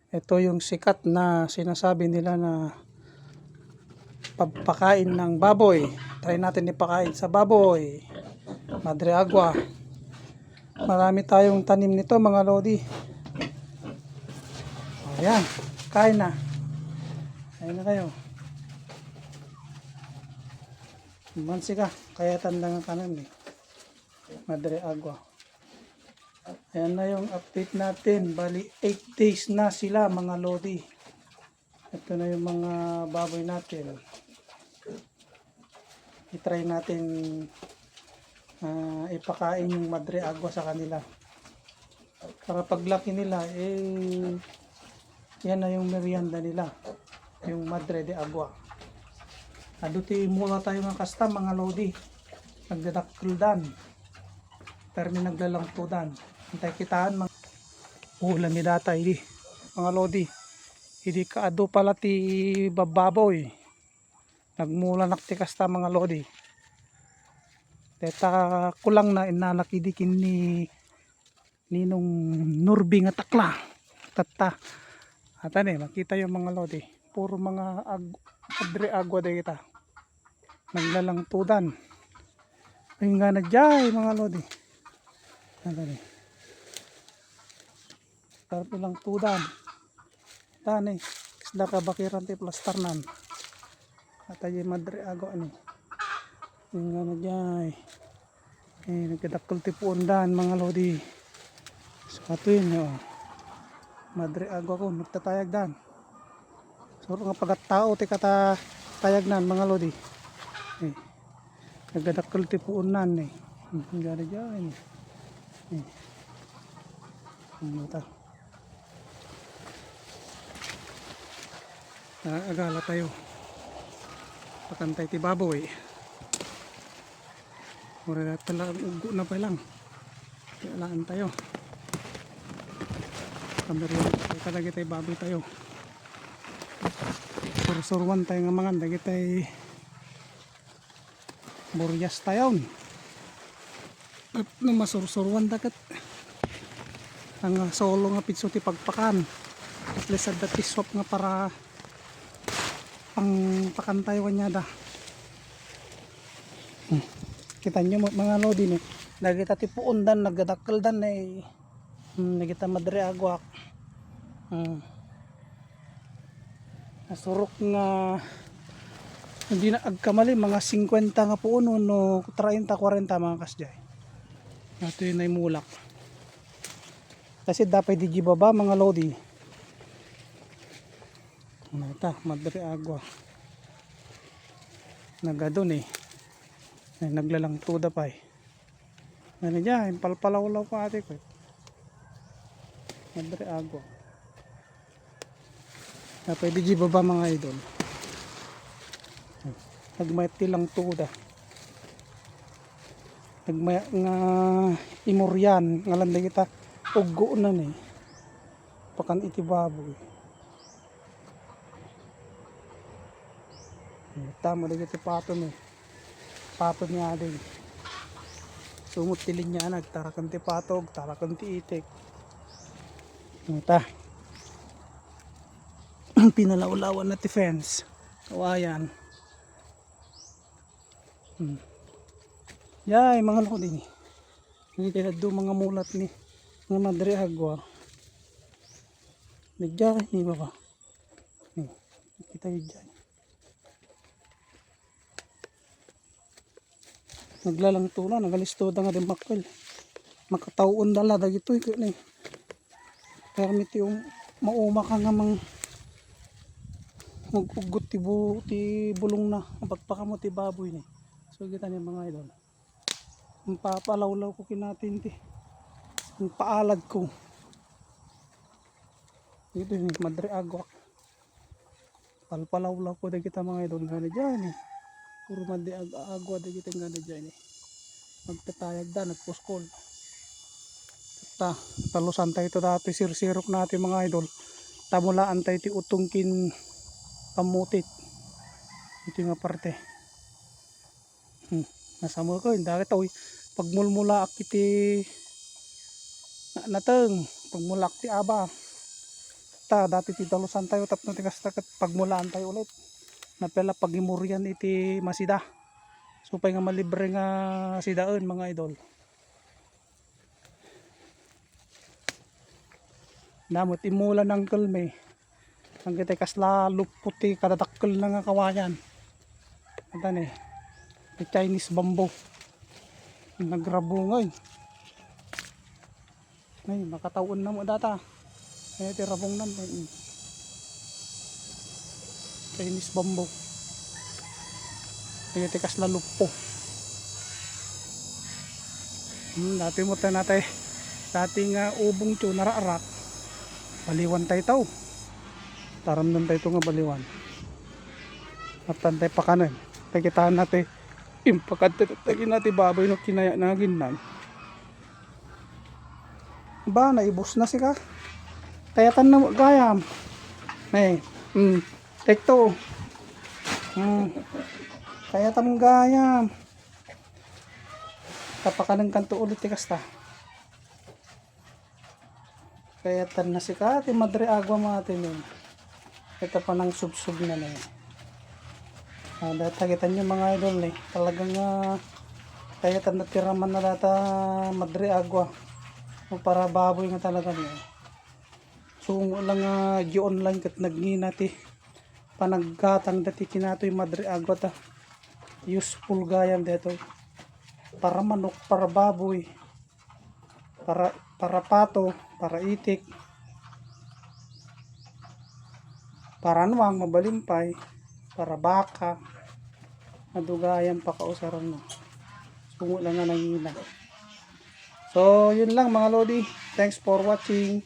Ito yung sikat na sinasabi nila na pagpakain ng baboy. Try natin ipakain sa baboy. Madre Agua. Marami tayong tanim nito mga lodi. Ayan, kain na. Kain na kayo. Mansi ka, kaya tandang kanan eh. Madre Agua. Ayan na yung update natin. Bali 8 days na sila mga lodi. Ito na yung mga baboy natin. I-try natin ipakain yung Madre Agua sa kanila. Para paglaki nila, yan na yung merienda nila. Yung Madre de Agua. Aduti mula tayo ng kasta mga lodi. Nagdadakildan. Pero may naglalangtudan. Antay kitaan mga ulam ni data hindi. Mga lodi. Hindi ka ado pala ti bababoy. Nagmula nakti kasta mga lodi. Teta kulang na inanakidikin ni Ninong Nurbi nga takla. Tata. At makita yung mga lodi. Puro mga Madre Agua de kita. Naglalangtudan. Ayun nga na dyan mga lodi. Tarap ilang tudan. Tani. Isda ka bakiran ti plastarnan. At ay Madre Agua ani. Ayun nga na dyan. Nagkadakol ti puundan mga lodi. So ato yun. Madre Agua ko. Nagtatayag dan. So nga pagkatao ti katatayag nan mga lodi. Nagkadakol ti puunan eh. Ang gana dyan. Ano ito? Agala tayo. Pakantay ti baboy. Mura pala ugo na pa lang. Kailangan tayo. Kameriyan. Kalagi tayo baboy tayo. Sursurwan tayo nga mga. Lagi tayo buryas tayo. At nung masursurwan dagat. Ang solo nga pitso ti pagpakan. At least at dati swap nga para pang pakantay wanyada. Kita nyo mga lodi no. Nagita ti puundan, nagdadakildan eh. Nagita Madre Agua. Nasurok nga hindi na agkamali mga 50 nga puuno no 30-40 mga kasjay. Ito yun ay mulak. Kasi dapat di baba mga lodi. Ito, Madre Agua. Nagadon eh. Naglalang tuda pa eh. Ano dyan, palpalaw-law pa ate ko. Madre Agua. Pwede di baba mga idol. Nagmayat tilang tuda. Nagmayat nga imoryan. Ngalanday kita. Ugo na eh. Pakan iti baboy. Tama na iti paton eh. Paton niya din. Sumot tilin niya nagtarakan ti patog. Tarakan ti itik. Ito. Pinalaulawan na ti fence. Kawayan. Yay mga lako din. Hindi tayo do mga mulat ni nga Madre Agua. Nagyari ni baba. Kita yun dyan. Naglalang tula, nagalisto da nga din makwel. Makatawon dala dagito eh. Permit yung mauma ka nga magugot ti bulong na. Pagpaka mo ti baboy ni. So kita niya mga idol. Ang papalawlaw ko kinatin ti. Ang paalad ko. Ito yung Madre Agua. Palpalawlaw ko da kita mga idol. Gana dyan eh. Puro Madre Agua da kita gana dyan eh. Magtatayag da, nagpuskol. Talusan tayo ito dati sirsirok natin mga idol. Tamulaan tayo ti utungkin pamutit. Ito yung parte. Nasamo ko, hindi ito. Pagmulmula akiti nateng pagmulak ti aba tikasta dati ti dalusan tayo tapno tikasta ket pagmulaan tayo ulit napela pagimuryan iti masida supay nga malibre nga sidaen mga idol. Namot imula ng kalme ang kita kasla luputi kadadakkel na nga kawayan ata ni Chinese bamboo nagrabungay ay makataon na mo data ay tirabong nan Chinese bamboo ay tikas la lupo dati mo tayo natay dati nga ubong tiyo naraarak baliwan tayo tao taramdan tayo nga baliwan at tantay pa kanan tagitaan natin impakat tagin natin baboy no kinaya na ginan ba naibos na sika kayatan na gayam may take to kayatan gayam kapakanan kanto ulit tikasta kayatan na sika ti madre agwa mga tinin ito pa ng subsub na na data kita nyo mga idol talagang kayatan na tiraman na data madre agwa o para baboy nga talaga niya. So lang online kat nagngina ti panaggatang dati kinatoy madre agwa ta useful gayam dito para manok, para baboy, para pato, para itik, para nuwang mabalimpay, para baka nadugayam pa kausaran mo. Sungo lang nga nangina. So, yun lang mga lodi. Thanks for watching.